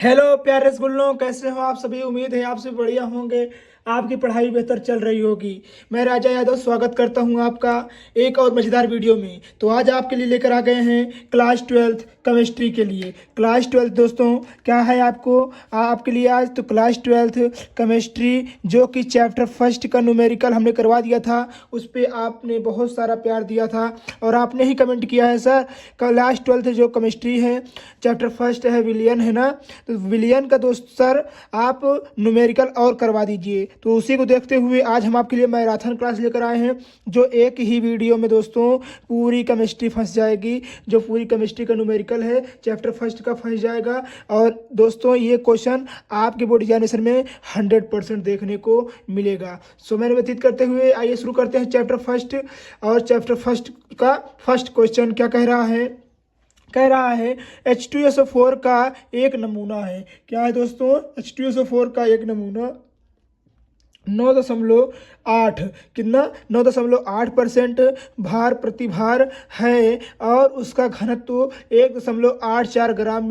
Hello प्यारे रसगुल्लों, कैसे हो आप सभी। उम्मीद है आप सभी बढ़िया होंगे। आपकी पढ़ाई बेहतर चल रही होगी। मैं राजा यादव स्वागत करता हूं आपका एक और मज़ेदार वीडियो में। तो आज आपके लिए लेकर आ गए हैं क्लास ट्वेल्थ केमिस्ट्री के लिए। क्लास ट्वेल्थ दोस्तों क्या है आपके लिए आज तो क्लास ट्वेल्थ केमिस्ट्री, जो कि चैप्टर फर्स्ट का न्यूमेरिकल हमने करवा दिया था। उस पर आपने बहुत सारा प्यार दिया था और आपने ही कमेंट किया है सर क्लास ट्वेल्थ जो केमिस्ट्री है चैप्टर फर्स्ट है विलियन है ना, तो विलियन का दोस्त सर आप न्यूमेरिकल और करवा दीजिए। तो उसी को देखते हुए आज हम आपके लिए मैराथन क्लास लेकर आए हैं, जो एक ही वीडियो में दोस्तों पूरी केमिस्ट्री फंस जाएगी। जो पूरी केमिस्ट्री का न्यूमेरिकल है चैप्टर फर्स्ट का फंस जाएगा। और दोस्तों ये क्वेश्चन आपके बोर्ड एग्जामिनेशन में 100% देखने को मिलेगा। सो मैंने व्यतीत करते हुए आइए शुरू करते हैं चैप्टर फर्स्ट। और चैप्टर फर्स्ट का फर्स्ट क्वेश्चन क्या कह रहा है H2SO4 का एक नमूना है। क्या है दोस्तों? H2SO4 का एक नमूना 9.8 कितना 9.8% भार प्रतिभार है और उसका घनत्व 1.84 ग्राम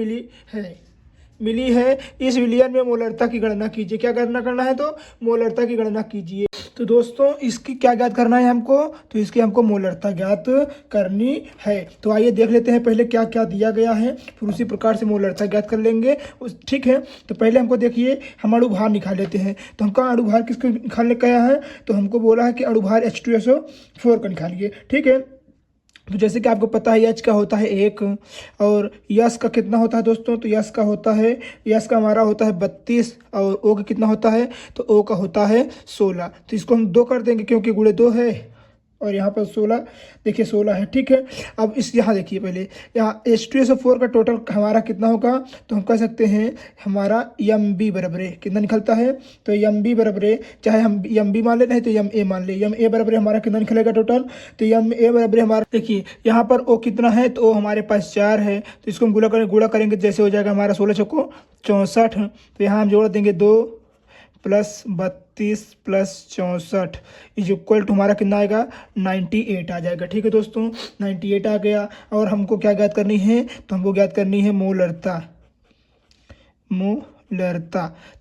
मिली है। इस विलियन में मोलरता की गणना कीजिए। क्या करना है? तो मोलरता की गणना कीजिए। तो दोस्तों इसकी क्या ज्ञात करना है हमको? तो इसकी हमको मोलरता ज्ञात करनी है। तो आइए देख लेते हैं पहले क्या क्या दिया गया है, फिर उसी प्रकार से मोलरता ज्ञात कर लेंगे। ठीक है, तो पहले हमको देखिए हम अणुभार निकाल लेते हैं। तो हमको अणुभार किसको निकालने का है? तो हमको बोला है कि अणुभार H2SO4 का निकालिए। ठीक है, तो जैसे कि आपको पता है एच का होता है 1 और यस का कितना होता है दोस्तों? तो यस का हमारा होता है 32 और ओ का कितना होता है? तो ओ का होता है 16। तो इसको हम 2 कर देंगे क्योंकि गुणे 2 है और यहाँ पर 16, देखिए 16 है। ठीक है, अब यहाँ देखिए पहले यहाँ H2SO4 का टोटल हमारा कितना होगा? तो हम कह सकते हैं हमारा MB बराबर है कितना निकलता है? तो MB बराबर है, चाहे हम MB मान ले नहीं तो MA मान ले। MA बराबर हमारा कितना निकलेगा टोटल? तो MA बराबर हमारा देखिए यहाँ पर O कितना है? तो O हमारे पास 4 है। तो इसको हम गुणा करेंगे जैसे हो जाएगा हमारा 16 चौको 64। तो यहाँ हम जोड़ देंगे 2 plus 32 plus 64 is equal to हमारा कितना आएगा? 98 आ जाएगा। ठीक है दोस्तों, 98 आ गया। और हमको क्या ज्ञात करनी है? तो हमको ज्ञात करनी है मोलरता।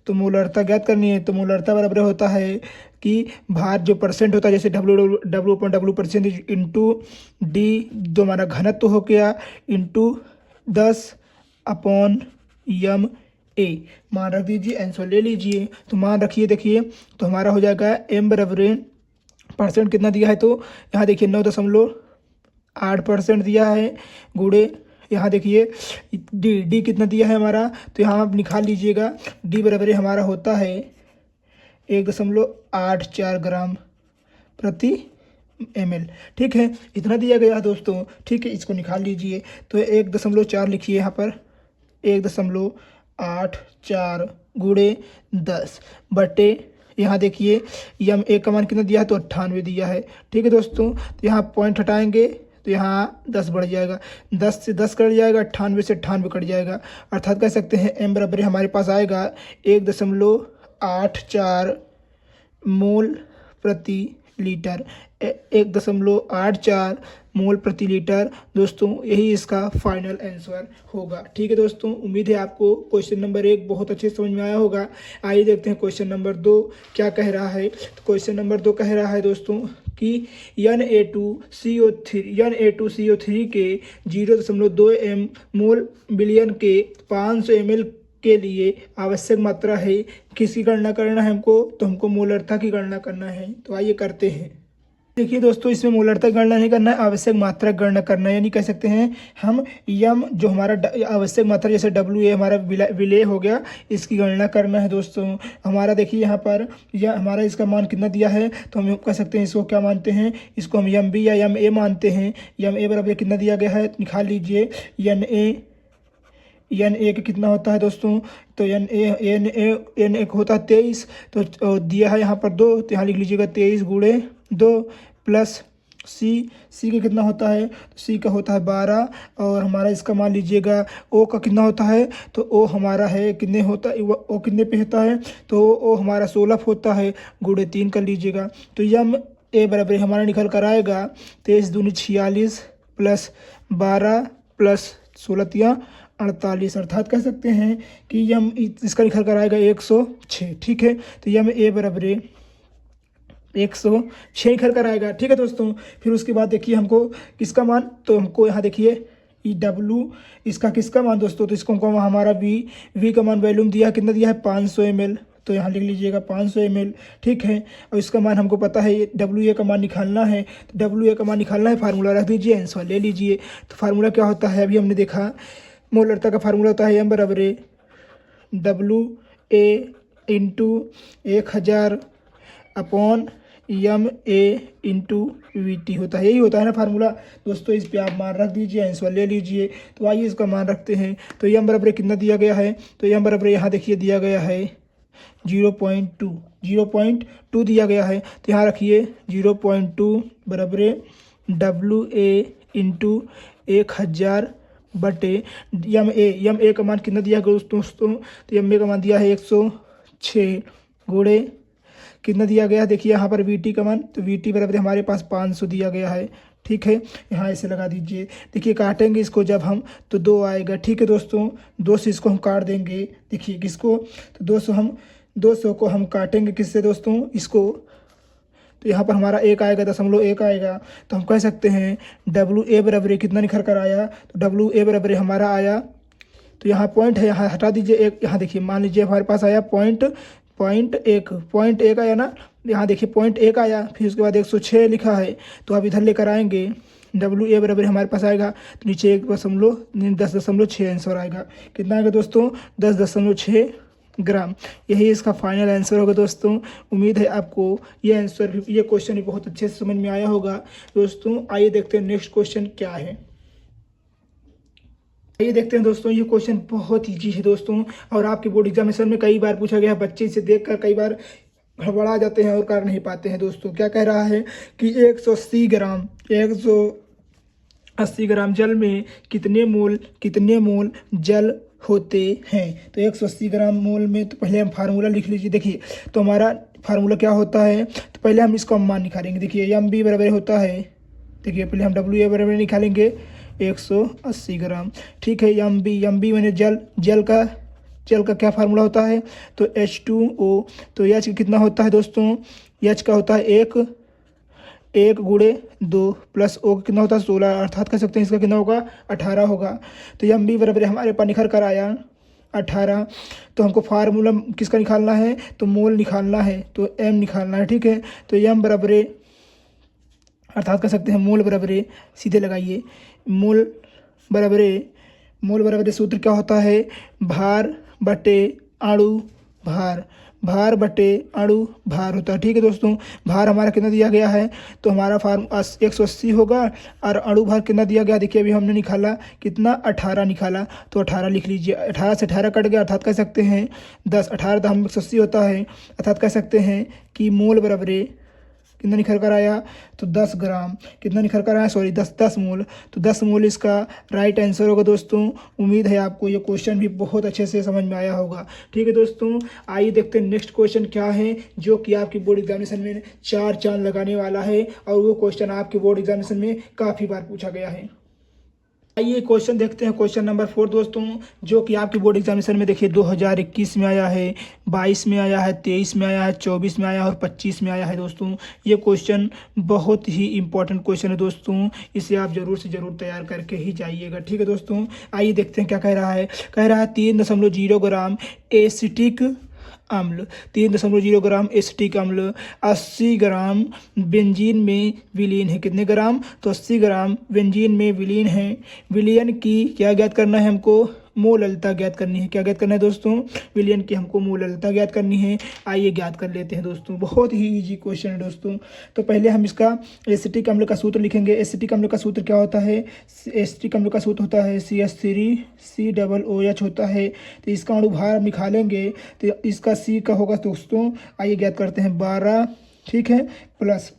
तो मोलरता ज्ञात करनी है। तो मोलरता बराबर होता है कि भार जो परसेंट होता है, जैसे W/W% इंटू डी जो हमारा घनत्व हो गया इंटू 10/m A मान रख दीजिए, आंसर ले लीजिए। तो मान रखिए, देखिए तो हमारा हो जाएगा M बराबर परसेंट कितना दिया है? तो यहाँ देखिए 9.8% दिया है गुणे यहाँ देखिए डी कितना दिया है हमारा? तो यहाँ आप निकाल लीजिएगा। डी बराबर हमारा होता है 1.84 ग्राम प्रति ml। ठीक है, इतना दिया गया दोस्तों। ठीक है, इसको निकाल लीजिए। तो 1.4 लिखिए यहाँ पर, 1.84 गुणे 10 बटे यहाँ देखिए MA का मान कितना दिया है? तो 98 दिया है। ठीक है दोस्तों, तो यहाँ पॉइंट हटाएंगे तो यहाँ 10 बढ़ जाएगा, 10 से 10 कट जाएगा, 98 से 98 कट जाएगा। अर्थात कह सकते हैं M बराबर हमारे पास आएगा 1.84 मोल प्रति लीटर। 1.84 मोल प्रति लीटर दोस्तों, यही इसका फाइनल आंसर होगा। ठीक है दोस्तों, उम्मीद है आपको क्वेश्चन नंबर 1 बहुत अच्छे समझ में आया होगा। आइए देखते हैं क्वेश्चन नंबर 2 क्या कह रहा है। तो क्वेश्चन नंबर 2 कह रहा है दोस्तों कि Na2CO3 के 0.2 मोल बिलियन के 500 ml के लिए आवश्यक मात्रा है। किसकी गणना करना है हमको? तो हमको मोलरता की गणना करना है। तो आइए करते हैं। देखिए दोस्तों, इसमें मोलरता गणना नहीं करना है, आवश्यक मात्रा गणना करना है। यानी कह सकते हैं हम यम जो हमारा आवश्यक मात्रा जैसे WA हमारा विलेय हो गया, इसकी गणना करना है दोस्तों। हमारा देखिए यहाँ पर यह हमारा इसका मान कितना दिया है? तो हम कह सकते हैं इसको क्या मानते हैं? इसको हम MB या MA मानते हैं। MA बराबर कितना दिया गया है? निकाल लीजिए। NA का कितना होता है दोस्तों? तो NA होता है 23। तो दिया है यहाँ पर 2, तो यहाँ लिख लीजिएगा 23 गुणे 2 प्लस C का कितना होता है? तो C का होता है 12 और हमारा इसका मान लीजिएगा O का कितना होता है? तो O हमारा है कितने होता है? O कितने पे होता है? तो O हमारा 16 होता है, गुणे 3 कर लीजिएगा। तो MA बराबर हमारा निकल कर आएगा 23 दूनी 46 प्लस 12 प्लस 16 48, अर्थात कह सकते हैं कि यम इसका निकल कर आएगा 106। ठीक है, तो यम ए बराबर 106 निकल कर आएगा। ठीक है दोस्तों, फिर उसके बाद देखिए हमको किसका मान, तो हमको यहाँ देखिए ई डब्ल्यू इसका किसका मान दोस्तों, तो इसको हमको हमारा वी का मान वैल्यूम दिया, कितना दिया है 500 ml, तो यहाँ लिख लीजिएगा 500 ml। ठीक है, और इसका मान हमको पता है डब्ल्यू ए का मान निकालना है, तो डब्ल्यू ए का मान निकालना है, फार्मूला रख दीजिए, आंसर ले लीजिए। तो फार्मूला क्या होता है, अभी हमने देखा मोलरता का फार्मूला होता है एम बराबर W A into 1000 upon M A into V T होता है, यही होता है ना फार्मूला दोस्तों। इस पे आप मान रख दीजिए, आंसर ले लीजिए। तो आइए इसका मान रखते हैं, तो यम बराबर कितना दिया गया है, तो यम बराबर यहाँ देखिए दिया गया है 0.2 दिया गया है, तो यहाँ रखिए 0.2 बराबर डब्ल्यू ए इंटू 1000 बटे यम ए का मान कितना दिया गया दोस्तों, तो यम ए का मान दिया है 106 गुणे कितना दिया गया, देखिए यहाँ पर वी टी का मान, तो वी टी बराबर हमारे पास 500 दिया गया है। ठीक है, यहाँ ऐसे लगा दीजिए, देखिए काटेंगे इसको जब हम तो 2 आएगा। ठीक है दोस्तों, 2 से इसको हम काट देंगे, देखिए किसको, तो 200 को हम काटेंगे किससे दोस्तों, इसको, तो यहाँ पर हमारा 1 आएगा, 0.1 आएगा, तो हम कह सकते हैं डब्ल्यू ए बराबर कितना निखर कर आया, तो डब्ल्यू ए बराबर हमारा आया, तो यहाँ पॉइंट है, यहाँ हटा दीजिए एक, यहाँ देखिए मान लीजिए हमारे पास आया पॉइंट एक आया ना, यहाँ देखिए 0.1 आया, फिर उसके बाद 106 लिखा है, तो आप इधर लेकर आएंगे, डब्ल्यू ए बराबर हमारे पास आएगा, तो नीचे 10.6 आंसर आएगा। कितना आएगा दोस्तों, 10.6 ग्राम। यही इसका फाइनल आंसर होगा दोस्तों। उम्मीद है आपको ये क्वेश्चन भी बहुत अच्छे से समझ में आया होगा दोस्तों। आइए देखते हैं नेक्स्ट क्वेश्चन क्या है। ये देखते हैं दोस्तों, ये क्वेश्चन बहुत ईजी है दोस्तों, और आपके बोर्ड एग्जामिनेशन में कई बार पूछा गया है, बच्चे इसे देखकर कई बार हड़बड़ा जाते हैं और कर नहीं पाते हैं दोस्तों। क्या कह रहा है कि 180 ग्राम जल में कितने मोल जल होते हैं, तो 180 ग्राम मोल में, तो पहले हम फार्मूला लिख लीजिए। देखिए तो हमारा फार्मूला क्या होता है, तो पहले हम इसको मान निकालेंगे। देखिए एम बी बराबर होता है, देखिए पहले हम डब्ल्यू ए बराबर निकालेंगे 180 ग्राम। ठीक है, एम बी मैंने जल का क्या फार्मूला होता है, तो H2O, तो एच का कितना होता है दोस्तों, एच का होता है 1 गुणे 2 प्लस ओ का कितना होता है 16, अर्थात कह सकते हैं इसका कितना होगा 18 होगा। तो एम बी बराबर हमारे पास निखर कर आया 18, तो हमको फार्मूला किसका निकालना है, तो मोल निकालना है, तो एम निकालना है। ठीक है, तो एम बराबर अर्थात कह सकते हैं मोल बराबर, सीधे लगाइए, मोल बराबर सूत्र क्या होता है, भार बटे अणु भार होता है। ठीक है दोस्तों, भार हमारा कितना दिया गया है, तो हमारा 180 होगा, और अणु भार कितना दिया गया, देखिए अभी हमने निकाला कितना 18 निकाला, तो 18 लिख लीजिए। 18 से 18 कट गया, अर्थात कह सकते हैं 10, 18 तो हम 180 होता है, अर्थात कह सकते हैं कि मोल बराबर कितना निखर कर आया, तो 10 ग्राम, कितना निखर कर आया, सॉरी 10 मोल, तो 10 मोल इसका राइट आंसर होगा दोस्तों। उम्मीद है आपको ये क्वेश्चन भी बहुत अच्छे से समझ में आया होगा। ठीक है दोस्तों, आइए देखते हैं नेक्स्ट क्वेश्चन क्या है, जो कि आपकी बोर्ड एग्जामिनेशन में 4 चांद लगाने वाला है, और वो क्वेश्चन आपके बोर्ड एग्जामिनेशन में काफ़ी बार पूछा गया है। आइए क्वेश्चन देखते हैं, क्वेश्चन नंबर 4 दोस्तों, जो कि आपके बोर्ड एग्जामिनेशन में देखिए 2021 में आया है, 22 में आया है, 23 में आया है, 24 में आया है और 25 में आया है दोस्तों। ये क्वेश्चन बहुत ही इंपॉर्टेंट क्वेश्चन है दोस्तों, इसे आप जरूर से ज़रूर तैयार करके ही जाइएगा। ठीक है दोस्तों, आइए देखते हैं क्या कह रहा है। 3.0 ग्राम एसिटिक अम्ल, 3.0 ग्राम एसिटिक अम्ल 80 ग्राम बेंजीन में विलीन है। कितने ग्राम, तो 80 ग्राम बेंजीन में विलीन है। विलयन की क्या ज्ञात करना है हमको, मोललता ज्ञात करनी है। क्या ज्ञात करना है दोस्तों, विलयन की हमको मोललता ज्ञात करनी है। आइए ज्ञात कर लेते हैं दोस्तों, बहुत ही इजी क्वेश्चन है दोस्तों। तो पहले हम इसका एसिटिक अम्ल का सूत्र लिखेंगे। एसिटिक अम्ल का सूत्र क्या होता है, एसिटिक अम्ल का सूत्र होता है CH3COOH होता है। तो इसका अणुभार हम निकालेंगे, तो इसका C का होगा दोस्तों, आइए ज्ञात करते हैं 12, ठीक है, प्लस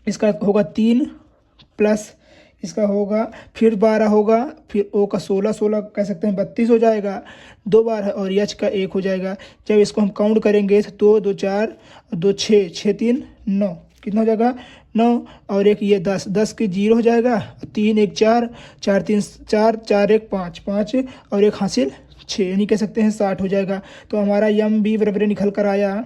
इसका होगा 3, प्लस इसका होगा फिर 12 होगा, फिर O का 16 कह सकते हैं 32 हो जाएगा, 2 बार है, और H का 1 हो जाएगा। जब इसको हम काउंट करेंगे तो 2 2 4 2 6 6 3 9, कितना हो जाएगा 9 और एक ये 10, 10 के 0 हो जाएगा, 3 1 4, 4 3 4, 4 1 5, 5 और एक हासिल 6, यानी कह सकते हैं 60 हो जाएगा। तो हमारा यम बी बराबर निकल कर आया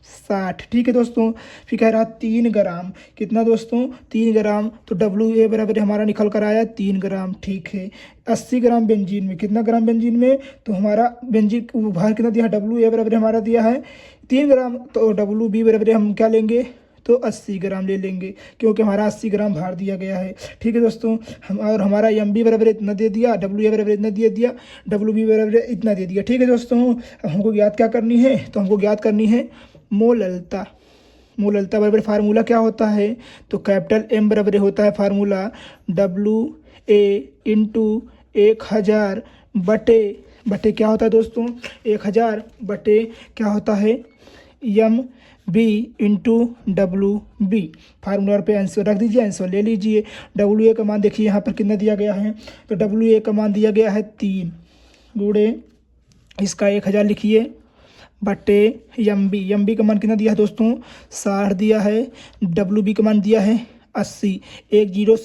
60। ठीक है दोस्तों, फिर कह रहा 3 ग्राम, कितना दोस्तों 3 ग्राम, तो डब्ल्यू ए बराबर हमारा निकल कर आया 3 ग्राम। ठीक है, 80 ग्राम बेंजीन में, कितना ग्राम बेंजीन में, तो हमारा बेंजीन भार कितना दिया है, डब्ल्यू ए बराबर हमारा दिया है 3 ग्राम, तो डब्ल्यू बी बराबर हम क्या लेंगे, तो 80 ग्राम ले लेंगे, क्योंकि हमारा 80 ग्राम भार दिया गया है। ठीक है दोस्तों, हम और हमारा एम बी बराबर इतना दे दिया, डब्ल्यू ए बराबर इतना दे दिया, डब्ल्यू बी बराबर इतना दे दिया। ठीक है दोस्तों, अब हमको ज्ञात क्या करनी है, तो हमको ज्ञात करनी है मोललता। मोललता बराबर फार्मूला क्या होता है, तो कैपिटल एम बराबर होता है फार्मूला डब्ल्यू ए इंटू 1000 बटे क्या होता है दोस्तों, 1000 बटे क्या होता है, M B into W B. Formula पे आंसर रख दीजिए, आंसर ले लीजिए। डब्ल्यू ए का मान देखिए यहाँ पर कितना दिया गया है, तो डब्ल्यू ए का मान दिया गया है 3 गुणे इसका 1000 लिखिए बटे एम बी का मान कितना दिया है दोस्तों, 60 दिया है। डब्ल्यू बी का मान दिया है 80, 1 0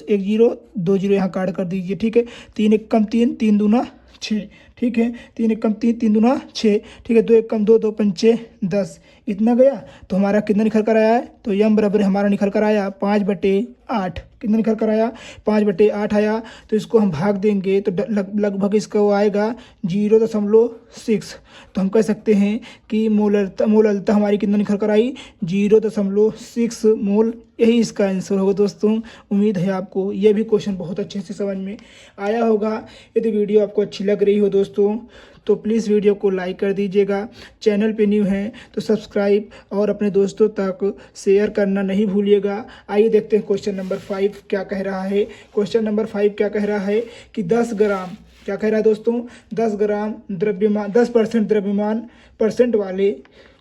2 0 यहाँ काट कर दीजिए। ठीक है, 3 1 कम 3, 3 दूना 6। ठीक है, 3 1 कम 3, 3 दूना 6। ठीक है, 2 1 कम 2, 2 5 10, इतना गया। तो हमारा कितना निकल कर आया है, तो यम बराबर हमारा निकल कर आया 5/8। कितना निकल कर आया, 5/8 आया। तो इसको हम भाग देंगे तो लगभग इसका वो आएगा 0.6। तो हम कह सकते हैं कि मोललता हमारी कितना निकल कर आई, 0.6 मोल। यही इसका आंसर होगा दोस्तों। उम्मीद है आपको ये भी क्वेश्चन बहुत अच्छे से समझ में आया होगा। यदि वीडियो आपको अच्छी लग रही हो दोस्तों, तो प्लीज़ वीडियो को लाइक कर दीजिएगा। चैनल पे न्यू हैं तो सब्सक्राइब और अपने दोस्तों तक शेयर करना नहीं भूलिएगा। आइए देखते हैं क्वेश्चन नंबर 5 क्या कह रहा है। क्वेश्चन नंबर 5 क्या कह रहा है कि 10 ग्राम, क्या कह रहा है दोस्तों, 10 ग्राम द्रव्यमान, 10% द्रव्यमान परसेंट वाले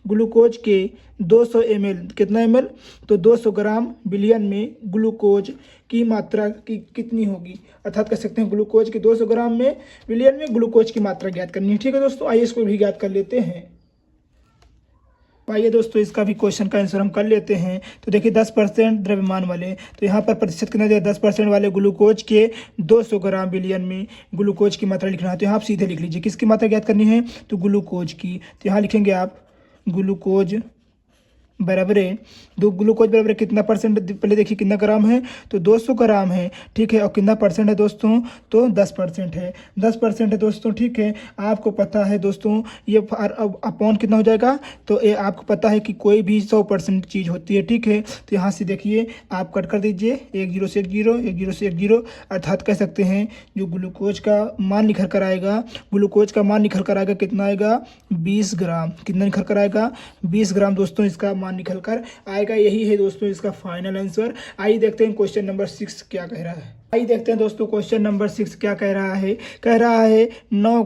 ग्लूकोज के 200 ml, कितना ml, तो 200 ग्राम बिलियन में ग्लूकोज की मात्रा की कितनी होगी। अर्थात कह सकते हैं ग्लूकोज के 200 ग्राम में बिलियन में ग्लूकोज की मात्रा ज्ञात करनी है। ठीक है दोस्तों, आइए इसको भी ज्ञात कर लेते हैं। आइए दोस्तों इसका भी क्वेश्चन का आंसर हम कर लेते हैं। तो देखिए 10% द्रव्यमान वाले, तो यहाँ पर प्रतिशत कितना दिया, 10% वाले ग्लूकोज के 200 ग्राम बिलियन में ग्लूकोज की मात्रा लिखना है। तो यहाँ आप सीधे लिख लीजिए किसकी मात्रा ज्ञात करनी है, तो ग्लूकोज की। तो यहाँ लिखेंगे आप ग्लूकोज बराबर है, दो ग्लूकोज बराबर कितना परसेंट, पहले देखिए कितना ग्राम है, तो 200 ग्राम है। ठीक है, और कितना परसेंट है दोस्तों, तो 10% है, 10% है दोस्तों। ठीक है, आपको पता है दोस्तों ये अपॉन कितना हो जाएगा, तो ये आपको पता है कि कोई भी 100% चीज़ होती है। ठीक है, तो यहाँ से देखिए आप कट कर दीजिए, 1 0 से 1 0, 1 0 से 1 0, अर्थात कह सकते हैं जो ग्लूकोज का मान निकल कर आएगा, ग्लूकोज का मान निकल कर आएगा कितना आएगा, 20 ग्राम। कितना निकल कर आएगा, 20 ग्राम दोस्तों इसका मान निकल कर आएगा। यही है दोस्तों इसका फाइनल आंसर। आइए देखते हैं क्वेश्चन नंबर 6 क्या कह रहा है। आइए देखते हैं दोस्तों क्वेश्चन नंबर 6 क्या कह रहा है। कह रहा है 9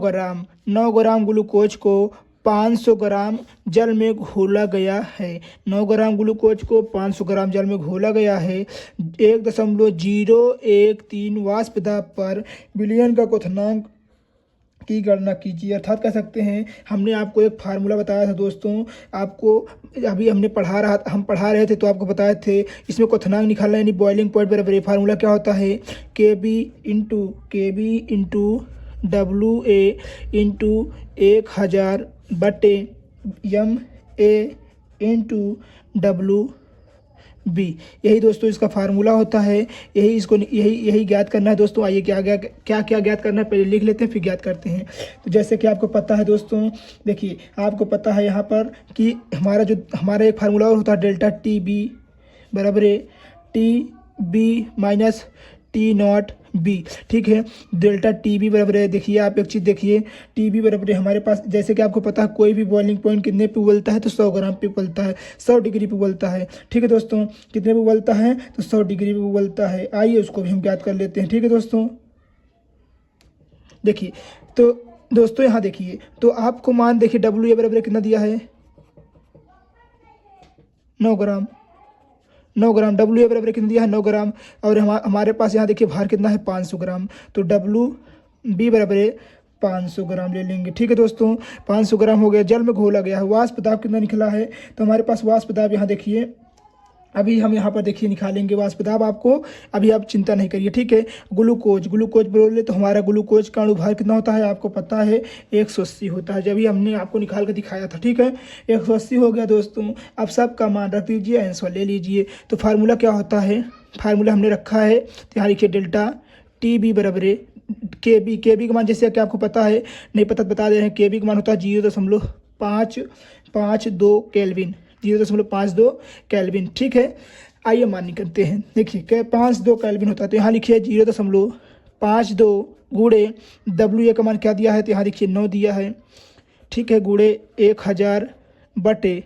ग्राम ग्लूकोज को 500 ग्राम जल में घोला गया है। 9 ग्राम ग्लूकोज को 500 ग्राम जल में घोला गया है। 1.013 वाष्प दाब पर बिलियन का क्वथनांक की गणना कीजिए। अर्थात कह सकते हैं हमने आपको एक फार्मूला बताया था दोस्तों, आपको अभी हम पढ़ा रहे थे तो आपको बताए थे इसमें क्वथनांक निकालना यानी बॉइलिंग पॉइंट बराबर फार्मूला क्या होता है, के B into W A into 1000 बटे M A into W B. यही दोस्तों इसका फार्मूला होता है। यही ज्ञात करना है दोस्तों। आइए क्या ज्ञात करना है पहले लिख लेते हैं फिर ज्ञात करते हैं। तो जैसे कि आपको पता है दोस्तों, देखिए आपको पता है यहाँ पर कि हमारा एक फार्मूला और होता है डेल्टा टी बी बराबर है T B minus T not B. ठीक है, डेल्टा टी बी बराबर है, देखिए आप एक चीज़ देखिए, टी बी बराबर है हमारे पास, जैसे कि आपको पता है कोई भी बॉइलिंग पॉइंट कितने पे उबलता है, तो 100 ग्राम पे उबलता है, 100 डिग्री पे उबलता है। ठीक है दोस्तों, कितने पे उबलता है, तो 100 डिग्री पे उबलता है। आइए उसको भी हम ज्ञात कर लेते हैं। ठीक है दोस्तों, देखिए तो दोस्तों यहाँ देखिए, तो आपको मान देखिए डब्ल्यू ए बराबर कितना दिया है, 9 ग्राम। डब्ल्यू ए बराबर कितना दिया है, 9 ग्राम। और हमारे पास यहाँ देखिए भार कितना है, 500 ग्राम। तो डब्ल्यू बी बराबर है 500 ग्राम ले लेंगे। ठीक है दोस्तों, 500 ग्राम हो गया, जल में घोला गया है। वाष्प दाब कितना निकला है, तो हमारे पास वाष्प दाब यहाँ देखिए अभी हम यहाँ पर देखिए निकालेंगे वाष्प दाब आपको, अभी आप चिंता नहीं करिए, ठीक है। ग्लूकोज बोले तो हमारा ग्लूकोज का अणुभार कितना होता है आपको पता है, 180 होता है, जब हमने आपको निकाल कर दिखाया था, ठीक है। 180 हो गया दोस्तों। अब सबका मान रख दीजिए, आंसर ले लीजिए। तो फार्मूला क्या होता है, फार्मूला हमने रखा है, तो यहाँ लिखिए डेल्टा टी बी बराबर के बी का मान जैसे कि आपको पता है, नहीं पता तो बता दे रहे हैं। के बी का मान होता है 0.552 केल्विन, 0.52 केल्विन, ठीक है। आइए मान निकलते हैं, देखिए क्या 52 केल्विन होता है, तो यहाँ लिखिए 0.52 गुणे डब्ल्यू ए का मान क्या दिया है, तो यहाँ लिखिए 9 दिया है, ठीक है, गुणे 1000 बटे,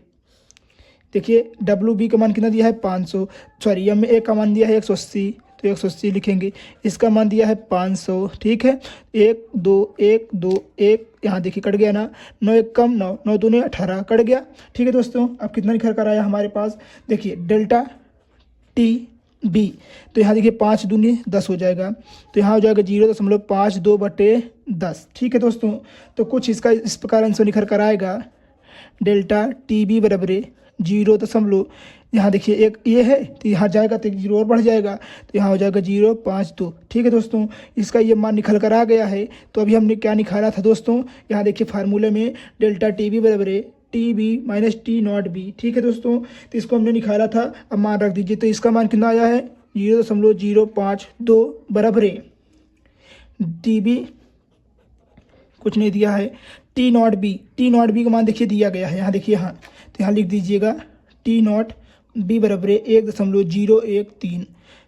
देखिए डब्ल्यू बी का मान कितना दिया है 500, सॉरी एम ए का मान दिया है 180, तो 180 लिखेंगे, इसका मान दिया है 500, ठीक है। 1 2 1 2 1, यहाँ देखिए कट गया ना, 9 1 कम 9, 9 दूने 18 कट गया, ठीक है दोस्तों। अब कितना निकल कर आया हमारे पास, देखिए डेल्टा टी बी, तो यहाँ देखिए 5 दूनी 10 हो जाएगा, तो यहाँ हो जाएगा 0.52 बटे 10, ठीक है दोस्तों। तो कुछ इसका इस प्रकार आंसर निकल कर आएगा, डेल्टा टी बी बराबर 0. यहाँ देखिए एक ये है, तो यहाँ जाएगा तो 0 और बढ़ जाएगा, तो यहाँ हो जाएगा 0.52, ठीक है दोस्तों। इसका ये मान निकल कर आ गया है। तो अभी हमने क्या निकाला था दोस्तों, यहाँ देखिए फार्मूले में डेल्टा टी बी बराबर T B minus T not B, ठीक है दोस्तों। तो इसको हमने निकाला था, अब मान रख दीजिए, तो इसका मान कितना आया है 0.052 बराबर टी बी कुछ नहीं दिया है, टी नॉट बी का मान देखिए दिया गया है, यहाँ देखिए, हाँ, तो यहाँ लिख दीजिएगा टी नॉट बी बराबर 1.013,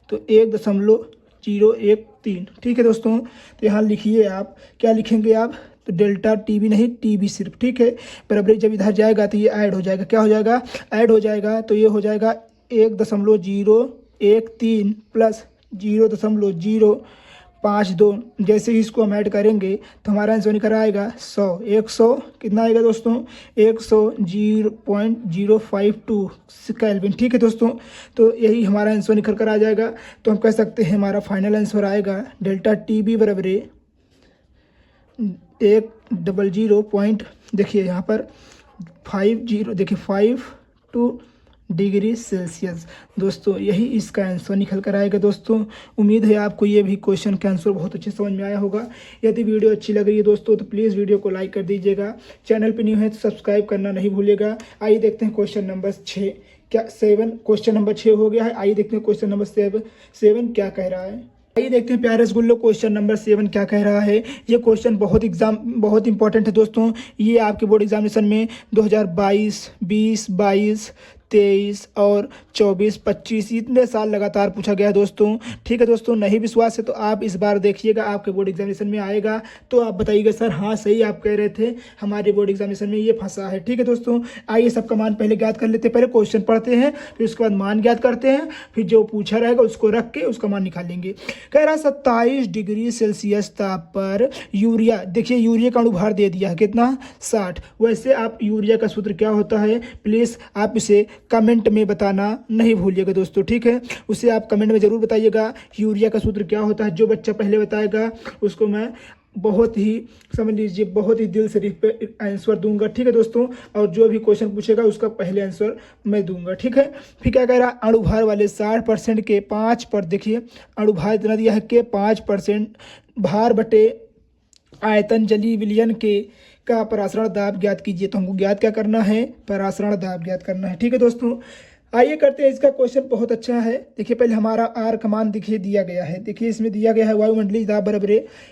तो 1.013, ठीक है दोस्तों। तो यहाँ लिखिए आप, क्या लिखेंगे आप, तो डेल्टा टी बी नहीं, टी बी सिर्फ, ठीक है, बराबर जब इधर जाएगा तो ये ऐड हो जाएगा, क्या हो जाएगा, ऐड हो जाएगा, तो ये हो जाएगा 1.013 प्लस 0.052, जैसे ही इसको हम ऐड करेंगे तो हमारा आंसर निकल आएगा 100, 100 कितना आएगा दोस्तों, 100.052 केल्विन, ठीक है दोस्तों। तो यही हमारा आंसर निकल कर आ जाएगा। तो हम कह सकते हैं हमारा फाइनल आंसर आएगा डेल्टा टी बी बराबर 100 देखिए यहाँ पर 50, देखिए 52 डिग्री सेल्सियस। दोस्तों यही इसका आंसर निकल कर आएगा। दोस्तों उम्मीद है आपको ये भी क्वेश्चन का आंसर बहुत अच्छे समझ में आया होगा। यदि वीडियो अच्छी लग रही है दोस्तों तो प्लीज़ वीडियो को लाइक कर दीजिएगा, चैनल पर न्यू है तो सब्सक्राइब करना नहीं भूलिएगा। आइए देखते हैं क्वेश्चन नंबर 6, क्या 7, क्वेश्चन नंबर 6 हो गया है। आइए देखते हैं क्वेश्चन नंबर 7 क्या कह रहा है। आइए देखते हैं प्यारे रसगुल्लो क्वेश्चन नंबर 7 क्या कह रहा है। ये क्वेश्चन बहुत इंपॉर्टेंट है दोस्तों। ये आपके बोर्ड एग्जामिनेशन में 2022, 20, 22, 23 और 24, 25 इतने साल लगातार पूछा गया है दोस्तों। ठीक है दोस्तों, नहीं विश्वास है तो आप इस बार देखिएगा, आपके बोर्ड एग्जामिनेशन में आएगा तो आप बताइएगा सर हाँ सही आप कह रहे थे, हमारे बोर्ड एग्जामिनेशन में ये फंसा है। ठीक है दोस्तों, आइए सबका मान पहले ज्ञात कर लेते हैं। पहले क्वेश्चन पढ़ते हैं, फिर उसके बाद मान ज्ञात करते हैं, फिर जो पूछा रहेगा उसको रख के उसका मान निकालेंगे। कह रहा 27 डिग्री सेल्सियस ताप पर यूरिया, देखिए यूरिया का अणुभार दे दिया है कितना 60। वैसे आप यूरिया का सूत्र क्या होता है प्लीज़ आप इसे कमेंट में बताना नहीं भूलिएगा दोस्तों। ठीक है, उसे आप कमेंट में ज़रूर बताइएगा यूरिया का सूत्र क्या होता है। जो बच्चा पहले बताएगा उसको मैं बहुत ही समझ लीजिए बहुत ही दिल से पे आंसर दूंगा। ठीक है दोस्तों, और जो भी क्वेश्चन पूछेगा उसका पहले आंसर मैं दूंगा। ठीक है, फिर क्या कह रहा है अणुभार वाले 60% के 5 पर, देखिए अणुभार इतना दिया है कि 5% भार बटे आयतन जलीय विलयन के का परासरण दाब ज्ञात कीजिए। तो हमको ज्ञात क्या करना है, परासरण दाब ज्ञात करना है। ठीक है दोस्तों, आइए करते हैं। इसका क्वेश्चन बहुत अच्छा है। देखिए पहले हमारा आर का मान देखिए दिया गया है, देखिए इसमें दिया गया है वायुमंडलीय दाब बराबर,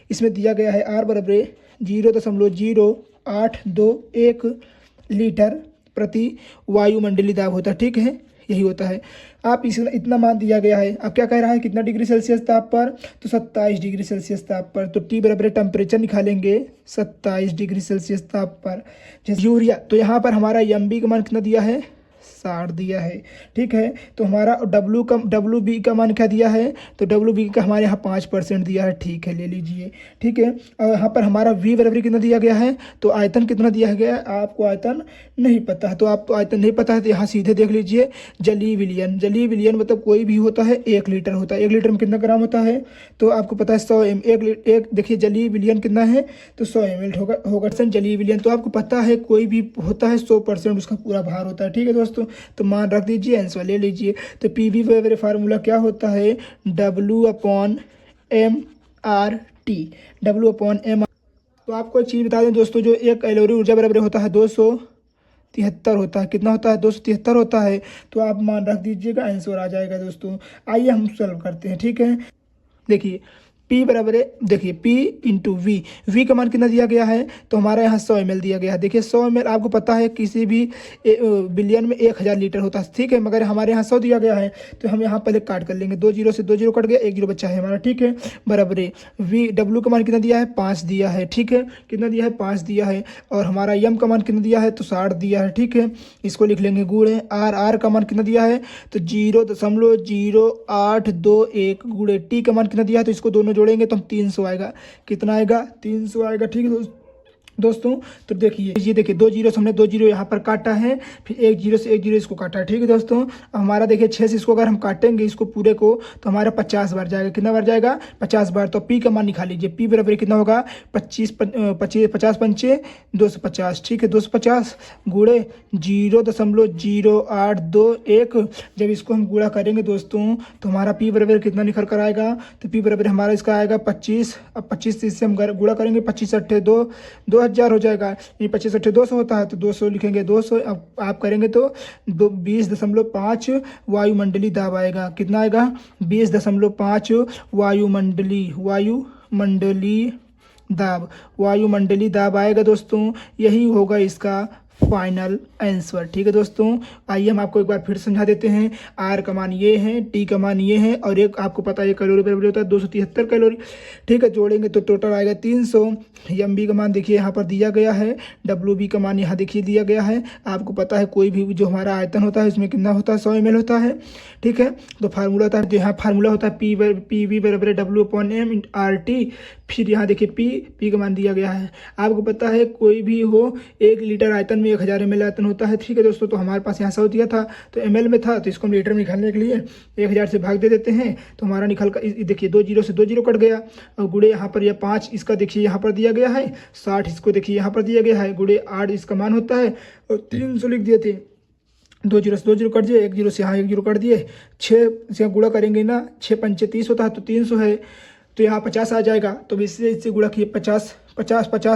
इसमें दिया गया है आर बराबर 0.0821 लीटर प्रति वायुमंडलीय दाब होता है। ठीक है, यही होता है। आप इस इतना मान दिया गया है। अब क्या कह रहा है कितना डिग्री सेल्सियस ताप पर, तो 27 डिग्री सेल्सियस ताप पर। तो टी बराबर टेम्परेचर निकालेंगे 27 डिग्री सेल्सियस ताप पर। जैसे यूरिया, तो यहाँ पर हमारा एम बी का मान कितना दिया है 60 दिया है। ठीक है, तो हमारा डब्ल्यू बी का मान क्या दिया है, तो डब्ल्यू बी का हमारे यहाँ 5% दिया है। ठीक है, ले लीजिए। ठीक है, और यहाँ पर हमारा वी बराबर कितना दिया गया है, तो आयतन कितना दिया गया है, आपको आयतन नहीं पता है। तो आपको आयतन नहीं पता है तो यहाँ सीधे देख लीजिए जलीय विलयन। जलीय विलयन मतलब कोई भी होता है 1 लीटर होता है। 1 लीटर में कितना ग्राम होता है, तो आपको पता है 100 एक देखिए जलीय विलयन कितना है, तो 100 ml होगा जलीय विलयन। तो आपको पता है कोई भी होता है 100% उसका पूरा भार होता है। ठीक है दोस्तों, तो मान रख दीजिए, आंसर ले लीजिए। तो पी वी बराबर फार्मूला क्या होता है, W/m/R/T, W/m। तो आपको एक चीज़ बता दें दोस्तों, जो एक कैलोरी ऊर्जा बराबर होता है 273 होता है। कितना होता है, 273 होता है। तो आप मान रख दीजिएगा, आंसर आ जाएगा दोस्तों। आइए हम सॉल्व करते हैं, ठीक है। देखिए P बराबर है, देखिए P इंटू वी का मान कितना दिया गया है, तो हमारा यहाँ 100 ml दिया गया है। देखिए 100 ml आपको पता है किसी भी बिलियन में 1000 लीटर होता है, ठीक है, मगर हमारे यहाँ 100 दिया गया है। तो हम यहाँ पहले काट कर लेंगे, 2 जीरो से 2 जीरो कट गया, 1 जीरो बचा है हमारा, ठीक है। बराबर है W का मान कितना दिया है, 5 दिया है, ठीक है। कितना दिया है, 5 दिया है। और हमारा M का मान कितना दिया है, तो 60 दिया है, ठीक है। इसको लिख लेंगे गुणे R का मान कितना दिया है, तो 0.0821 गुणे T का मान कितना दिया है, तो इसको दोनों जोड़ेंगे तो हम 300 आएगा। कितना आएगा, 300 आएगा, ठीक है दोस्तों। तो देखिए ये देखिए 2 जीरो से हमने 2 जीरो यहाँ पर काटा है, फिर 1 जीरो से 1 जीरो इसको काटा है, ठीक है दोस्तों। अब हमारा देखिए 6 से इसको अगर हम काटेंगे इसको पूरे को, तो हमारा 50 बार जाएगा। कितना बार जाएगा, 50 बार। तो पी का मान निकाल लीजिए, पी बराबर कितना होगा, 50 पंचे 250, ठीक है। 250 गुणे 0.0821। जब इसको हम गुणा करेंगे दोस्तों, तो हमारा पी बराबर कितना निकल कर आएगा, तो पी बराबर हमारा इसका आएगा 25। अब 25 से हम गुणा करेंगे, 25 अट्ठे 2000 हो जाएगा। ये 25 अट्ठे 200 होता है, तो 200 लिखेंगे 200। अब आप करेंगे तो 20.5 वायुमंडलीय दाब आएगा। कितना आएगा, 20.5 वायुमंडलीय दाब आएगा दोस्तों। यही होगा इसका फाइनल आंसर, ठीक है दोस्तों। आइए हम आपको एक बार फिर समझा देते हैं। R का मान ये है, T का मान ये है, और एक आपको पता है कैलोरी बराबर होता है 273 कैलोरी, ठीक है। जोड़ेंगे तो टोटल आएगा 300। MB का मान देखिए यहाँ पर दिया गया है, WB का मान यहाँ देखिए दिया गया है। आपको पता है कोई भी जो हमारा आयतन होता है उसमें कितना होता है, 100 ml होता है, ठीक है। तो फार्मूला होता है, तो यहाँ फार्मूला होता है PV बराबर W/m/RT। फिर यहाँ देखिए P का मान दिया गया है। आपको पता है कोई भी हो 1 लीटर आयतन में 1000 ml आयतन होता है, ठीक है दोस्तों। तो हमारे पास यहाँ 100 दिया था, तो ml में था, तो इसको हम लीटर में निकालने के लिए 1000 से भाग दे देते हैं। तो हमारा निकल कर देखिए 2 जीरो से 2 जीरो कट गया, और गुड़े यहाँ पर यह 5 इसका देखिए यहाँ पर दिया गया है, 60 इसको देखिए यहाँ पर दिया गया है, गुड़े 8 इसका मान होता है, और 300 लिख दिए थे। 2 जीरो से 2 जीरो कट दिए, 1 जीरो से यहाँ 1 जीरो कट दिए, 6 से गुणा करेंगे ना, 6 पंचे 30 होता है, तो 300 है, तो यहाँ 50 आ जाएगा। तो इससे गुणा किए 50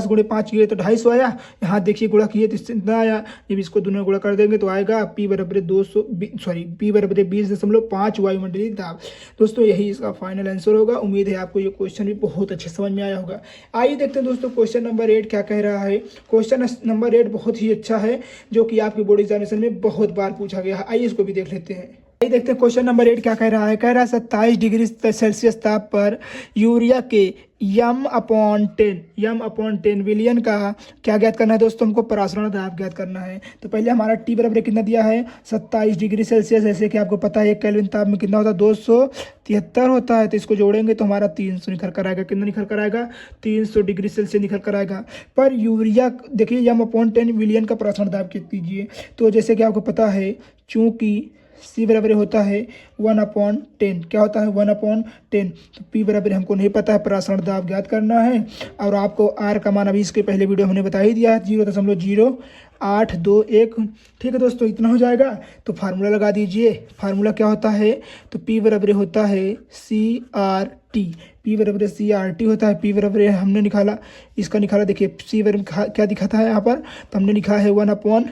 गुणे 5 किए तो 250 आया। यहाँ देखिए गुणा किए तो इतना आया। जब इसको दोनों गुणा कर देंगे तो आएगा P बराबर 20.5 वायुमंडलीय दाब। दोस्तों यही इसका फाइनल आंसर होगा। उम्मीद है आपको ये क्वेश्चन भी बहुत अच्छे समझ में आया होगा। आइए देखते हैं दोस्तों क्वेश्चन नंबर 8 क्या कह रहा है। क्वेश्चन नंबर 8 बहुत ही अच्छा है, जो कि आपकी बोर्ड एग्जामिनेशन में बहुत बार पूछा गया है। आइए इसको भी देख लेते हैं। देखते हैं क्वेश्चन नंबर 8 क्या कह रहा है। कह रहा है 27 डिग्री सेल्सियस ताप पर यूरिया के m/10 विलियन का क्या ज्ञात करना है दोस्तों, हमको परासरण दाब ज्ञात करना है। तो पहले हमारा T बराबर कितना दिया है, 27 डिग्री सेल्सियस। जैसे कि आपको पता है 1 केल्विन ताप में कितना होता है, 273 होता है। तो इसको जोड़ेंगे तो हमारा 300 निकल कर आएगा। कितना निकल कर आएगा, 300 डिग्री सेल्सियस निकल कर आएगा। पर यूरिया देखिए m/10 विलियन का परासरण दाब कीजिए। तो जैसे कि आपको पता है, चूँकि C बराबर होता है 1/10, क्या होता है 1/10। तो P बराबर हमको नहीं पता है, परासरण दाब ज्ञात करना है। और आपको R का मान अभी इसके पहले वीडियो हमने बता ही दिया है, 0.0821, ठीक है दोस्तों। इतना हो जाएगा। तो फार्मूला लगा दीजिए। फार्मूला क्या होता है, तो P बराबर होता है CRT। P बराबर CRT होता है। P बराबर हमने निकाला, इसका निकाला, देखिए C बराबर क्या दिखाता है यहाँ पर, तो हमने लिखा है 1/10।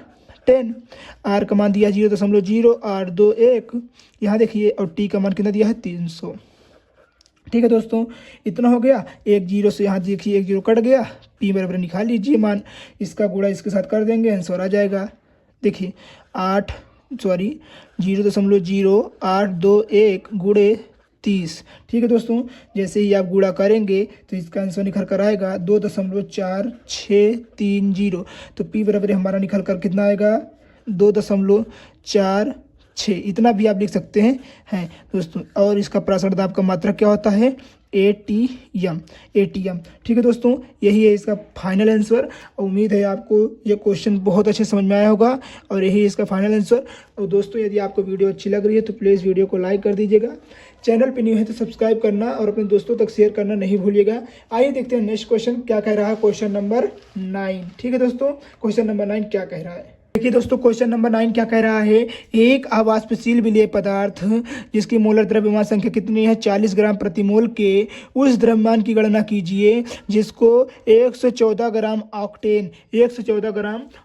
R का मान दिया 0.0821, यहाँ देखिए, और T का मान कितना दिया है 300, ठीक है दोस्तों। इतना हो गया। 1 जीरो से यहाँ देखिए 1 जीरो कट गया। P बराबर निकाल लीजिए मान, इसका गुणा इसके साथ कर देंगे, आंसर आ जाएगा। देखिए 0.0821 गुणे 30, ठीक है दोस्तों। जैसे ही आप गुणा करेंगे तो इसका आंसर निकल कर आएगा 2.4630। तो P बराबर हमारा निकल कर कितना आएगा, 2.46। इतना भी आप लिख सकते हैं दोस्तों। और इसका परासरण दाब का मात्रक क्या होता है, ATM, ठीक है दोस्तों। यही है इसका फाइनल आंसर। उम्मीद है आपको ये क्वेश्चन बहुत अच्छे समझ में आया होगा, और यही इसका फाइनल आंसर। और दोस्तों यदि आपको वीडियो अच्छी लग रही है तो प्लीज़ वीडियो को लाइक कर दीजिएगा। चैनल पे न्यू है तो सब्सक्राइब करना और अपने दोस्तों तक शेयर करना नहीं भूलिएगा। आइए देखते हैं नेक्स्ट क्वेश्चन क्या कह रहा है, क्वेश्चन नंबर 9, ठीक है दोस्तों। क्वेश्चन नंबर 9 क्या कह रहा है। देखिए दोस्तों, क्वेश्चन नंबर 9 क्या कह रहा है। एक अवाष्पशील विलेय पदार्थ जिसकी मोलर द्रव्यमान संख्या कितनी है 40 ग्राम प्रति मोल के, उस द्रव्यमान की गणना कीजिए जिसको 114 ग्राम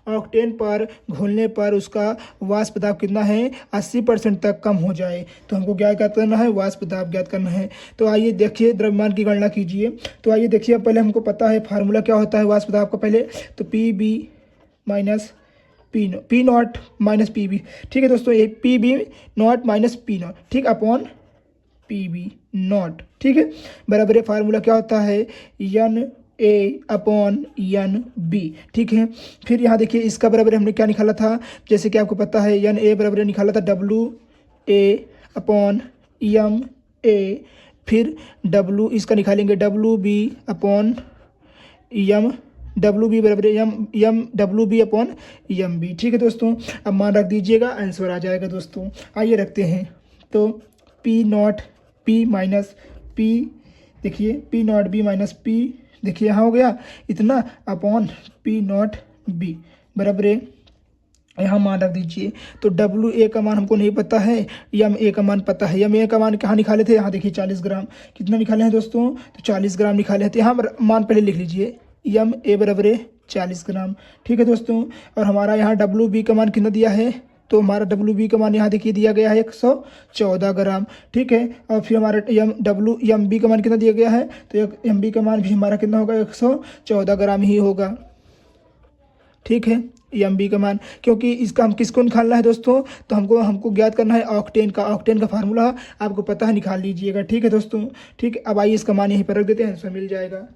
ऑक्टेन पर घोलने पर उसका वाष्प दाब कितना है 80% तक कम हो जाए। तो हमको क्या ज्ञात करना है, वाष्प दाब ज्ञात करना है। तो आइए देखिए द्रव्यमान की गणना कीजिए। तो आइए देखिए, पहले हमको पता है फार्मूला क्या होता है वाष्प दाब का। पहले तो P B minus P not minus P B, ठीक है दोस्तों, ये P B not minus P not, ठीक, अपॉन पी बी नॉट, ठीक है, बराबर है फार्मूला क्या होता है N A upon N B, ठीक है। फिर यहाँ देखिए इसका बराबर हमने क्या निकाला था, जैसे कि आपको पता है एन ए बराबर निकाला था W A upon M A, फिर डब्लू इसका निकालेंगे W B upon M, W B बराबर M W B upon M B, ठीक है दोस्तों। अब मान रख दीजिएगा, आंसर आ जाएगा दोस्तों। आइए रखते हैं, तो P naught P minus P, देखिए P naught B minus P, देखिए यहाँ हो गया इतना, अपॉन पी नॉट बी बराबर यहाँ मान रख दीजिए। तो डब्लू ए का मान हमको नहीं पता है, एम ए का मान पता है। एम ए का मान कहाँ निकाले थे, यहाँ देखिए 40 ग्राम, कितना निकाले हैं दोस्तों, तो 40 ग्राम निकाले हैं। तो यहाँ मान पहले लिख लीजिए, एम ए बराबर 40 ग्राम, ठीक है दोस्तों। और हमारा यहाँ डब्लू बी का मान कितना दिया है, तो हमारा डब्लू बी का मान यहाँ देखिए दिया गया है 114 ग्राम, ठीक है। और फिर हमारा एम बी का मान कितना दिया गया है, तो एम बी का मान भी हमारा कितना होगा 114 ग्राम ही होगा, ठीक है, एम बी का मान। क्योंकि इसका हम किसको निकालना है दोस्तों, तो हमको ज्ञात करना है ऑक्टेन का फार्मूला आपको पता है, निकाल लीजिएगा, ठीक है दोस्तों, ठीक है। अब आइए इसका मान यहीं पर रख देते हैं, आंसर मिल जाएगा।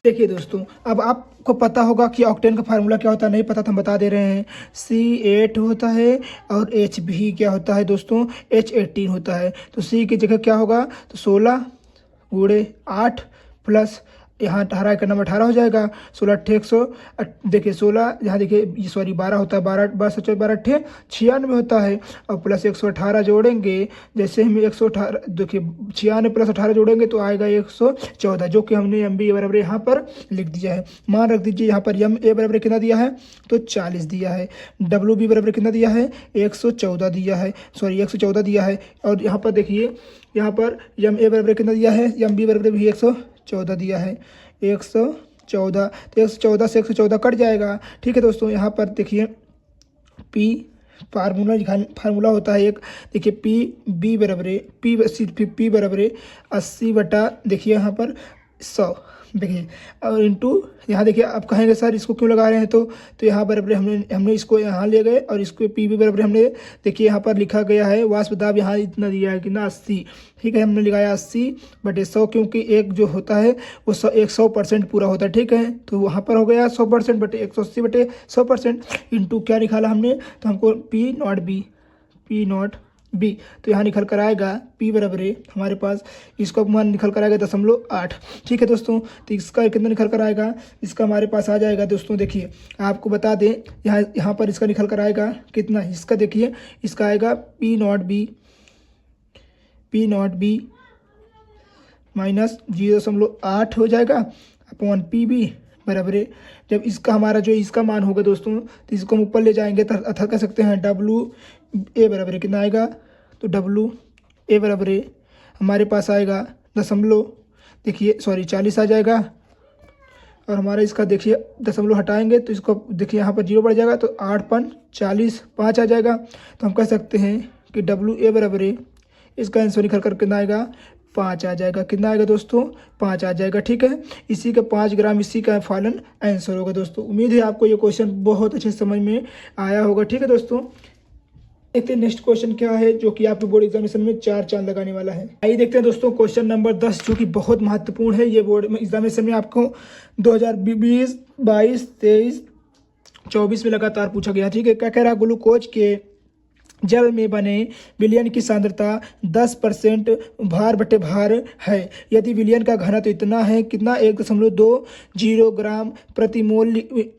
देखिए दोस्तों, अब आपको पता होगा कि ऑक्टेन का फार्मूला क्या होता है, नहीं पता तो हम बता दे रहे हैं, C8 होता है और H भी क्या होता है दोस्तों, H18 होता है। तो C की जगह क्या होगा, तो 16 गुणे 8 प्लस यहाँ 18 का नंबर 18 हो जाएगा, 16 अट्ठे 100, देखिए 16 यहाँ देखिए सॉरी 12 होता है, 12 अट्ठे 96 होता है, और प्लस 118 जोड़ेंगे, जैसे हम 118 देखिए 96 प्लस 18 जोड़ेंगे तो आएगा 114, जो कि हमने एम बी बराबर यहाँ पर लिख दिया है। मान रख दीजिए यहाँ पर एम ए बराबर कितना दिया है, तो 40 दिया है, डब्ल्यू बी बराबर कितना दिया है 114 दिया है, सॉरी 114 दिया है। और यहाँ पर देखिए यहाँ पर एम ए बराबर कितना दिया है, एम बी बराबर भी 114 दिया है, 114, तो 114 से 114 कट जाएगा, ठीक है दोस्तों। यहाँ पर देखिए पी फार्मूला होता है एक, देखिए पी बी बराबर पी बराबर 80 देखिए यहाँ पर 100, देखिए और इंटू यहाँ देखिए आप कहेंगे सर इसको क्यों लगा रहे हैं, तो यहाँ बराबर हमने इसको यहाँ ले गए और इसको पी बी बराबर हमने देखिए यहाँ पर लिखा गया है वाष्प दाब यहाँ इतना दिया है कितना 80, ठीक है, हमने लगाया 80/100, क्योंकि एक जो होता है वो 100% पूरा होता है, ठीक है। तो वहाँ पर हो गया 100% बटे 180/100% इंटू क्या निकाला हमने, तो हमको पी नॉट बी, तो यहाँ निकल कर आएगा P बराबर हमारे पास इसका मान निकल कर आएगा 0.8, ठीक है दोस्तों। तो इसका कितना निकल कर आएगा, इसका हमारे पास आ जाएगा दोस्तों, देखिए आपको बता दें यहाँ पर इसका निकल कर आएगा कितना, इसका देखिए इसका आएगा P नॉट बी माइनस 0.8 हो जाएगा अपॉन पी बी बराबर। जब इसका हमारा जो इसका मान होगा दोस्तों, तो इसको हम ऊपर ले जाएंगे तो अथा कह सकते हैं डब्लू ए बराबर कितना आएगा, तो डब्लू ए बराबर हमारे पास आएगा देखिए सॉरी 40 आ जाएगा, और हमारा इसका देखिए दशमलव हटाएंगे तो इसको देखिए यहाँ पर 0 बढ़ जाएगा, तो 8×40 5 आ जाएगा। तो हम कह सकते हैं कि डब्लू ए बराबर इसका आंसर निकल कर कितना आएगा 5 आ जाएगा, कितना आएगा दोस्तों 5 आ जाएगा, ठीक है। इसी का 5 ग्राम इसी का फलन आंसर होगा दोस्तों। उम्मीद है आपको ये क्वेश्चन बहुत अच्छे समझ में आया होगा, ठीक है दोस्तों। देखते हैं नेक्स्ट क्वेश्चन क्या है जो कि आपके बोर्ड एग्जामिनेशन में 4 चांद लगाने वाला है। आइए देखते हैं दोस्तों क्वेश्चन नंबर 10 जो कि बहुत महत्वपूर्ण है। ये बोर्ड एग्जामिनेशन में आपको 2020, 22, 23, 24 में लगातार पूछा गया, ठीक है। क्या कह रहा है, ग्लूकोज के जल में बने विलयन की सांद्रता 10% भार बटे भार है। यदि विलयन का घनत्व इतना है कितना 1.20 ग्राम प्रति मोल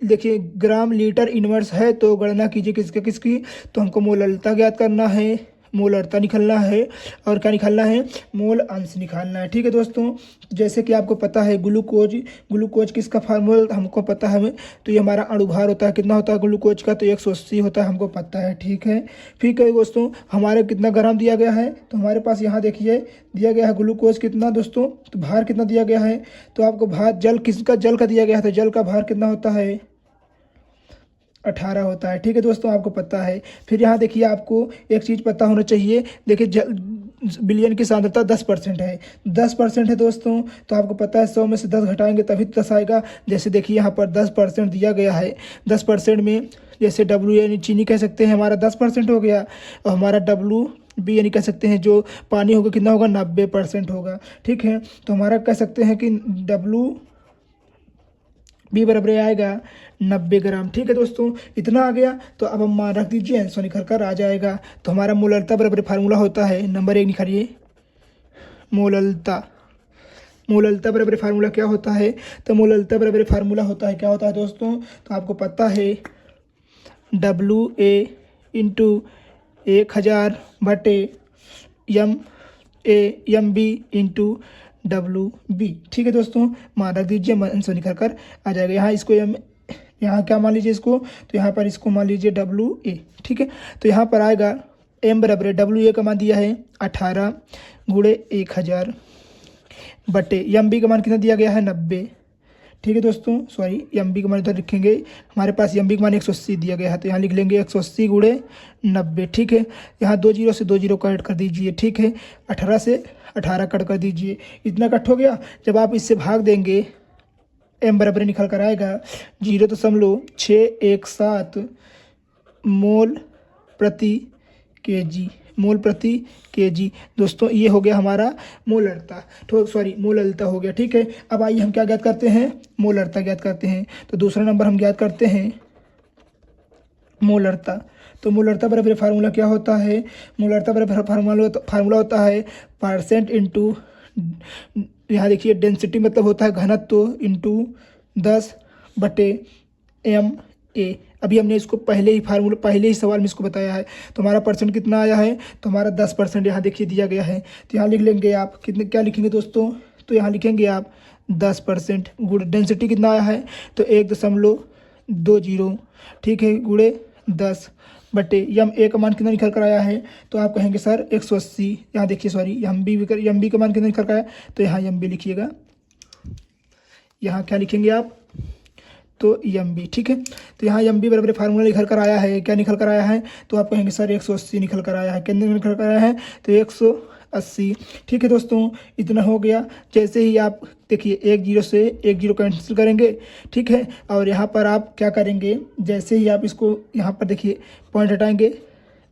देखिए ग्राम लीटर इनवर्स है, तो गणना कीजिए किसकी, तो हमको मोललता ज्ञात करना है, मोलरता निकालना है और क्या निकालना है, मोल अंश निकालना है। ठीक है दोस्तों, जैसे कि आपको पता है ग्लूकोज किसका फार्मूला हमको पता है, तो ये हमारा अणुभार होता है, कितना होता है ग्लूकोज का, तो 180 होता है, हमको पता है। ठीक है, फिर कई दोस्तों हमारे कितना ग्राम दिया गया है, तो हमारे पास यहाँ देखिए दिया गया है ग्लूकोज कितना दोस्तों, तो भार कितना दिया गया है, तो आपको भार जल का दिया गया है, तो जल का भार कितना होता है 18 होता है। ठीक है दोस्तों, आपको पता है। फिर यहाँ देखिए आपको एक चीज़ पता होना चाहिए, देखिए विलयन की सांद्रता 10% है, 10% है दोस्तों, तो आपको पता है 100 में से 10 घटाएंगे तभी 10 आएगा। जैसे देखिए यहाँ पर 10% दिया गया है, 10% में जैसे W यानी चीनी कह सकते हैं हमारा 10% हो गया, और हमारा WB यानी कह सकते हैं जो पानी होगा कितना होगा 90% होगा। ठीक है, तो हमारा कह सकते हैं कि WB बराबर आएगा 90 ग्राम। ठीक है दोस्तों, इतना आ गया, तो अब हम मान रख दीजिए, आंसर निकल कर आ जाएगा। तो हमारा मोलरता बराबर फार्मूला होता है, नंबर 1 निकालिए, मोलरता बराबर फार्मूला क्या होता है, तो मोलरता बराबर फार्मूला होता है क्या होता है दोस्तों, तो आपको पता है WA इंटू 1000 बटे MB इंटू WB। ठीक है दोस्तों, मान रख दीजिए, आंसर निकल कर आ जाएगा। यहाँ इसको यहाँ क्या मान लीजिए इसको, तो यहाँ पर इसको मान लीजिए WA। ठीक है, तो यहाँ पर आएगा M बराबर WA का मान दिया है 18 गुणे 1000 बटे MB का मान कितना दिया गया है 90। ठीक है दोस्तों, सॉरी MB का मान इधर लिखेंगे, हमारे पास MB का मान 180 दिया गया है, तो यहाँ लिख लेंगे 180 गुणे 90। ठीक है, यहाँ 2 जीरो से 2 जीरो कट कर दीजिए। ठीक है, 18 से 18 कट कर दीजिए, इतना कट हो गया। जब आप इससे भाग देंगे M बराबर निकल कर आएगा 0.617 मोल प्रति kg, मोल प्रति kg। दोस्तों ये हो गया हमारा मोलरता, तो सॉरी मोलरता हो गया। ठीक है, अब आइए हम क्या ज्ञात करते हैं, मोलरता ज्ञात करते हैं। तो दूसरा नंबर हम ज्ञात करते हैं मोलरता। तो मोलरता बराबर फार्मूला क्या होता है, मोलरता बराबर फार्मूला होता है परसेंट इंटू, यहाँ देखिए डेंसिटी मतलब होता है घनत्व इंटू 10 बटे MA। अभी हमने इसको पहले ही सवाल में इसको बताया है। तो हमारा परसेंट कितना आया है, तो हमारा 10% यहाँ देखिए दिया गया है। तो यहाँ लिख लेंगे आप कितने, क्या लिखेंगे दोस्तों, तो यहाँ लिखेंगे आप 10% गुणे डेंसिटी कितना आया है, तो 1.20। ठीक है, गुणे 10 बटे MA का मान कितना निकल कर आया है, तो आप कहेंगे सर 180। यहाँ देखिए सॉरी MB का मान कितना निकल कर आया, तो यहाँ MB लिखिएगा, यहाँ क्या लिखेंगे आप, तो MB। ठीक है, तो यहाँ MB बराबर फार्मूला निकल कर आया है, क्या निकल कर आया है, तो आप कहेंगे सर 180 निकल कर आया है, कितने निकल कर आया है, तो 180। ठीक है दोस्तों, इतना हो गया। जैसे ही आप देखिए 1 जीरो से 1 जीरो कैंसिल करेंगे। ठीक है, और यहाँ पर आप क्या करेंगे, जैसे ही आप इसको यहाँ पर देखिए पॉइंट हटाएंगे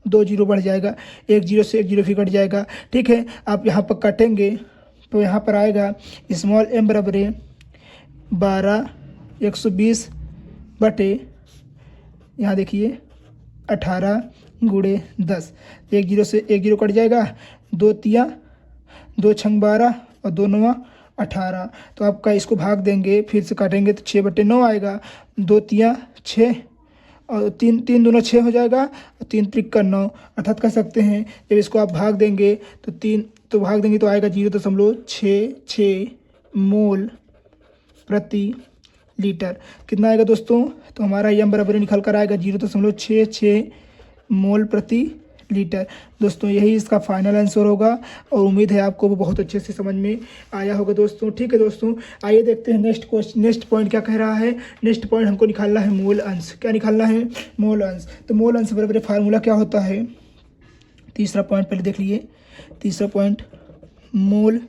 2 जीरो बढ़ जाएगा, 1 जीरो से 1 जीरो फिर कट जाएगा। ठीक है, आप यहाँ पर काटेंगे तो यहाँ पर आएगा स्मॉल m बराबर 120 बटे यहाँ देखिए 18 गुणे 10, 1 जीरो से 1 जीरो कट जाएगा, 2 तिया 2 छंग 12 और 2 नवा 18। तो आपका इसको भाग देंगे, फिर से काटेंगे तो 6 बटे 9 आएगा, 2 तिया 6 और 3 दूना 6 हो जाएगा, 3 त्रिक्का 9। अर्थात कह सकते हैं जब इसको आप भाग देंगे तो भाग देंगे तो आएगा 0.66 मोल प्रति लीटर। कितना आएगा दोस्तों, तो हमारा M बराबर निकल कर आएगा 0.66 मोल प्रति लीटर। दोस्तों यही इसका फाइनल आंसर होगा और उम्मीद है आपको वो बहुत अच्छे से समझ में आया होगा दोस्तों। ठीक है दोस्तों, आइए देखते हैं नेक्स्ट पॉइंट क्या कह रहा है। नेक्स्ट पॉइंट हमको निकालना है मोल अंश। क्या निकालना है, मोल अंश। तो मोल अंश बराबर फार्मूला क्या होता है, तीसरा पॉइंट पहले देख लिए, तीसरा पॉइंट मोल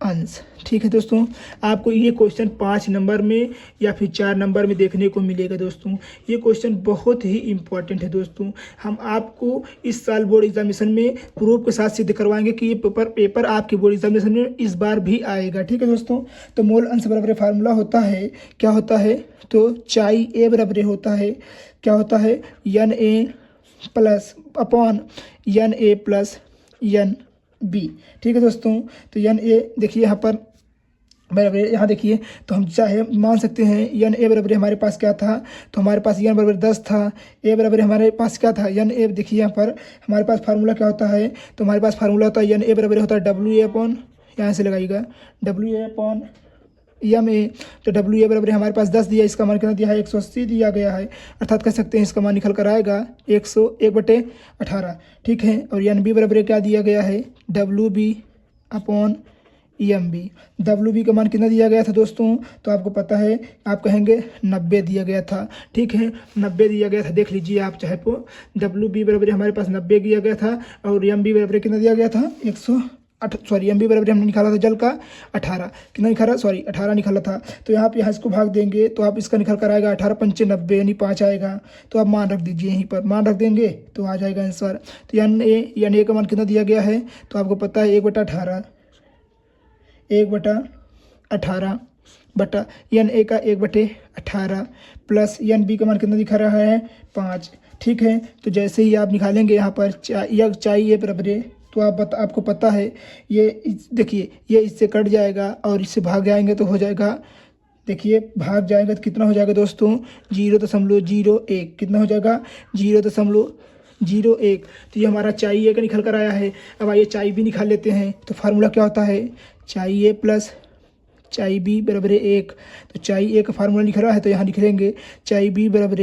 अंश। ठीक है दोस्तों, आपको ये क्वेश्चन 5 नंबर में या फिर 4 नंबर में देखने को मिलेगा दोस्तों। ये क्वेश्चन बहुत ही इम्पोर्टेंट है दोस्तों। हम आपको इस साल बोर्ड एग्जामिनेशन में प्रूफ के साथ सिद्ध करवाएंगे कि ये पेपर आपके बोर्ड एग्जामिनेशन में इस बार भी आएगा। ठीक है दोस्तों, तो मोल अंश बराबर फार्मूला होता है, क्या होता है, तो चाई ए बराबर होता है, क्या होता है, Na plus upon Na plus NB। ठीक है दोस्तों, तो Na देखिए यहाँ पर बराबर यहाँ देखिए, तो हम चाहे मान सकते हैं एन ए बराबर हमारे पास क्या था, तो हमारे पास एन बराबर 10 था, ए बराबर हमारे पास क्या था एन ए। देखिए यहाँ पर हमारे पास फार्मूला क्या होता है, तो हमारे पास फार्मूला होता है एन ए बराबर होता है डब्ल्यू ए अपॉन, यहाँ से लगाइएगा W A upon M A. तो डब्ल्यू ए बराबर हमारे पास 10 दिया, इसका मान कितना दिया है 180 दिया गया है, अर्थात कह सकते हैं इसका मान निकल कर आएगा 101/18। ठीक है, और एन बी बराबर क्या दिया गया है W B upon M B. W B का मान कितना दिया गया था दोस्तों, तो आपको पता है, आप कहेंगे 90 दिया गया था। ठीक है, 90 दिया गया था, देख लीजिए आप चाहे तो डब्ल्यू बी बराबर हमारे पास 90 दिया गया था, और एम बी बराबर कितना दिया गया था एम बी बराबर हमने निकाला था जल का 18, कितना निकाला 18 निकाला था। तो यहाँ पे इसको भाग देंगे तो आप इसका निकल कर आएगा 18 पंचे 90 यानी 5 आएगा। तो आप मान रख दीजिए, यहीं पर मान रख देंगे तो आ जाएगा आंसर। तो एन ए का मान कितना दिया गया है, तो आपको पता है 1/18 बटा एन ए का 1/18 प्लस एन बी का मान कितना दिखा रहा है 5। ठीक है, तो जैसे ही आप निकालेंगे यहाँ पर चाहिए बराबर, तो आपको पता है ये देखिए ये इससे कट जाएगा और इससे भाग जाएंगे तो हो जाएगा, देखिए भाग जाएगा तो कितना हो जाएगा दोस्तों 0.01, कितना हो जाएगा 0.01। तो ये हमारा चाहिए का निकल कर आया है। अब आइए चाई भी निकाल लेते हैं। तो फार्मूला क्या होता है चाहिए प्लस चाई बी बराबर 1। तो चाई ए का फार्मूला लिख रहा है तो यहाँ लिख लेंगे चाई बी बराबर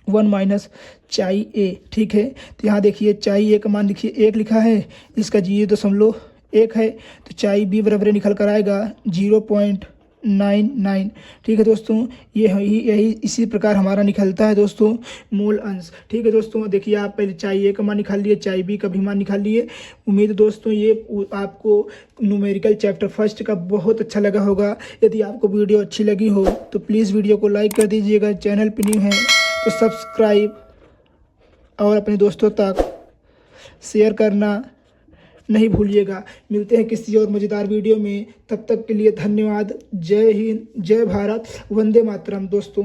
1 माइनस चाई ए। ठीक है, तो यहाँ देखिए चाई ए का मान लिखिए 1 लिखा है, इसका 0.1 है, तो चाई बी बराबर निकल कर आएगा 0.99। ठीक है दोस्तों, यही इसी प्रकार हमारा निकलता है दोस्तों मूल अंश। ठीक है दोस्तों, देखिए आप पहले चाई ए का मान निकाल लिए, चाई बी का भी मान निकाल लिए। उम्मीद दोस्तों ये आपको न्यूमेरिकल चैप्टर फर्स्ट का बहुत अच्छा लगा होगा। यदि आपको वीडियो अच्छी लगी हो तो प्लीज़ वीडियो को लाइक कर दीजिएगा, चैनल पर न्यू है तो सब्सक्राइब और अपने दोस्तों तक शेयर करना नहीं भूलिएगा। मिलते हैं किसी और मज़ेदार वीडियो में, तब तक के लिए धन्यवाद। जय हिंद, जय भारत, वंदे मातरम दोस्तों।